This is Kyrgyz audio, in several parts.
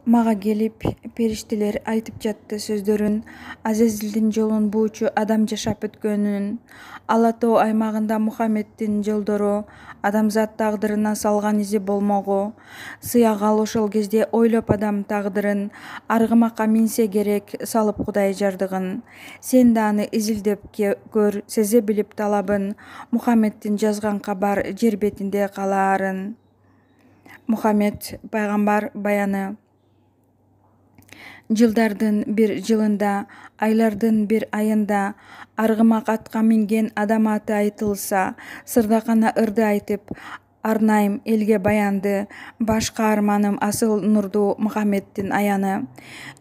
Мага келип периштелер айтып жатты сөздөрүн. Азазилдин жолун буучу адам жашап өткөнүн, Ала Тоо аймагында Мухаммеддин жолдору адамзат тагдырына салган изи болмогу, сыягал ошол кезде ойлоп адам тагдырын, аргымакка минсе керек салып Кудай жардыгын. Сен да аны изилдеп көр, сезе билип талабын, Мухаммеддин жазган кабар жер бетинде калаарын. Мухаммед пайгамбар баяны. Жылдардын бир жылында, айлардын бир айында, аргымак атка минген адам аты айтылса, сырдакана ырды айтып арнайм элге баянды, баш каарманым асыл нурдуу Мухаммеддин аяны.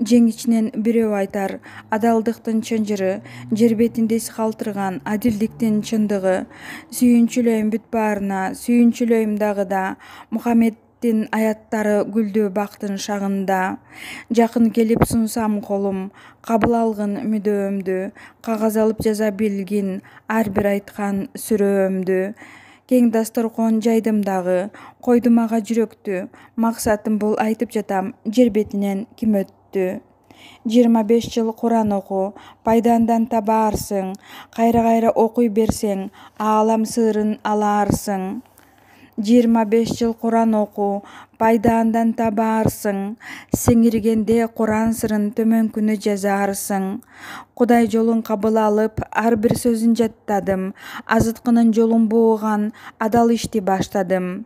Жеңичинен бирөө айтар, адалдыктын чынжыры, жер бетинде из калтырган адилдиктин чындыгы. Сүйүнчүлөйм бүт баарына, сүйүнчүлөйм дагы да, Мухаммеддин аяттары гүлдүү бактын шагында. Жакын келип сунсам колум, кабыл алгын мүдөөмдү, кагаз алып жаза билгин ар бир айткан сүрөөмдү. Кең дасторкон жайдым дагы, койдум ага жүрөктү, максатым бул айтып жатам, жер бетинен ким өттү. 25 жыл Куран оку, пайдандан табаарсың, кайра окуй берсең, аалам сырын алаарсың. 25 жыл Куран оку, пайдаандан табаарсың, сиңиргенде Куран сырын төмөнкүнү жазаарсың. Кудай жолун кабыл алып, ар бир сөзүн жаттадым, азыткынын жолун бууган адал ишти баштадым.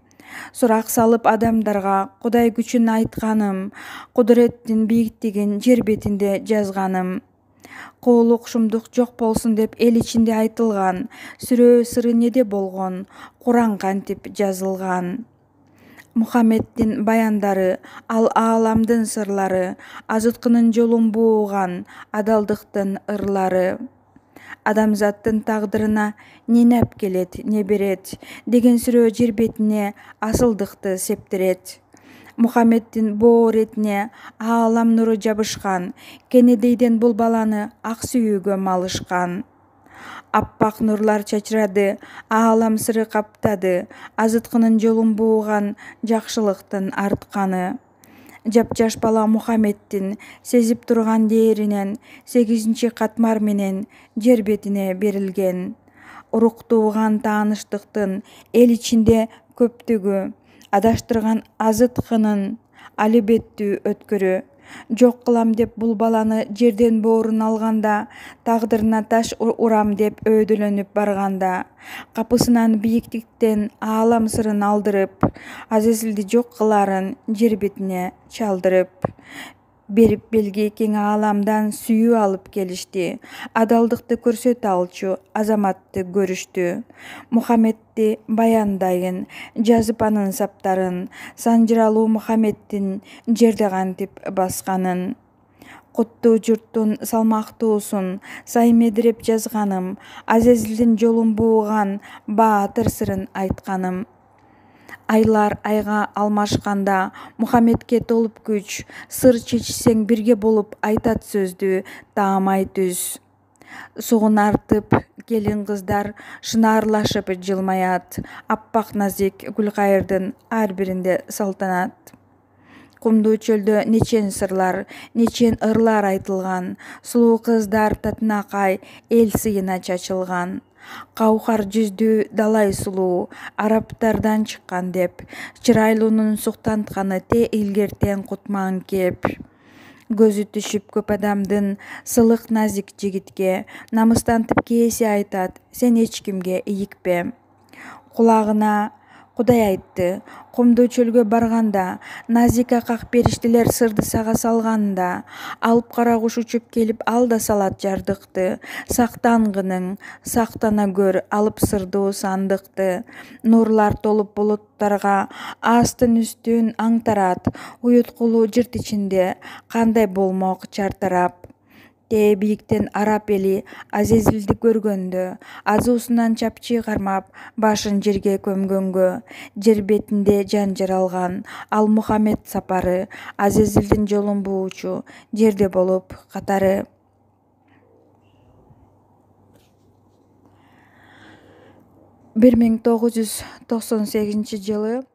Сурак салып адамдарга Кудай күчүн айтканым, кудуреттин бийиктигин жер бетинде жазганым. Куулук шумдук жок болсун деп эл ичинде айтылган, сүрөө сыры неде болгон, Куран кантип жазылган. Мухаммеддин баяндары, ал ааламдын сырлары, азыткынын жолун бууган адалдыктын ырлары. Адамзаттын тагдырына не нәп келет, не берет деген сүрөө жер бетине асылдыкты септирет. Мухаммеддин боо иретине аалам нуру жабышкан, Кенедейден бул баланы ак сүйүүгө малышкан. Аппак нурлар чачырады, аалам сыры каптады, азыткынын жолун бууган жакшылыктын артканы. Жапжаш бала Мухаммеддин сезип турган дээринен 8-катмар менен жер бетине берилген. Уруктууган тааныштыктын эл ичинде көптүгү, адаштырган азыткынын алибеттүү өткөрү. Жок кылам деп бул баланы жерден боорун алганда, тагдырына таш урам деп өөдөлөнүп барганда, капысынан бийиктиктен аалам сырын алдырып, Азазилди жок кылаарын жер бетине чалдырып. Берип белги кең ааламдан сүйүү алып келишти, адалдыкты көрсөтө алчу азаматты көрүштү. Мухаммедди баяндайын, жазып анын саптарын, санжыралуу Мухаммеддин жерде кантип басканын. Куттуу журттун салмактуусун саймедирип жазганым, Азазилдин жолун бууган баатыр сырын айтканым. Айлар айга алмашканда, Мухаммедке толуп күч, сыр чечсең бирге болуп айтат сөздү таамай түз. Сугун артып келин кыздар шынаарлашып жылмаят, аппак назик гүлкайырдын ар биринде салтанат. Кумдуу чөлдө нечен сырлар, нечен ырлар айтылган, сулуу кыздар татынакай эл сыйына чачылган. Каухар жүздүү далай сулуу, араптардан чыккан деп, чырайлуунун суктантканы те илгертен кутман кеп. Көзү түшүп көп адамдын сылык назик жигитке, намыстантып кээси айтат, сен эч кимге ийикпе. Кулагына Кудай айтты, кумдуу чөлгө барганда, назик акак периштелер сырды сага салганда, алып кара куш учуп келип ал да салат жардыкты. Сактангының, сактана көр алып сырдуу сандыкты. Нурлар толуп булуттарга, астын үстүн аңтарат, уюткулуу жырт ичинде, кандай болмок чартарап. Тээ бийиктен араб эли Азазилди көргөндө, азуусунан чапчы кармап, башын жерге көмгөнгө, жер бетинде жан жаралган, ал Мухаммед сапары, Азазилдин жолун буучу, жерде болуп катары. 1998 жылы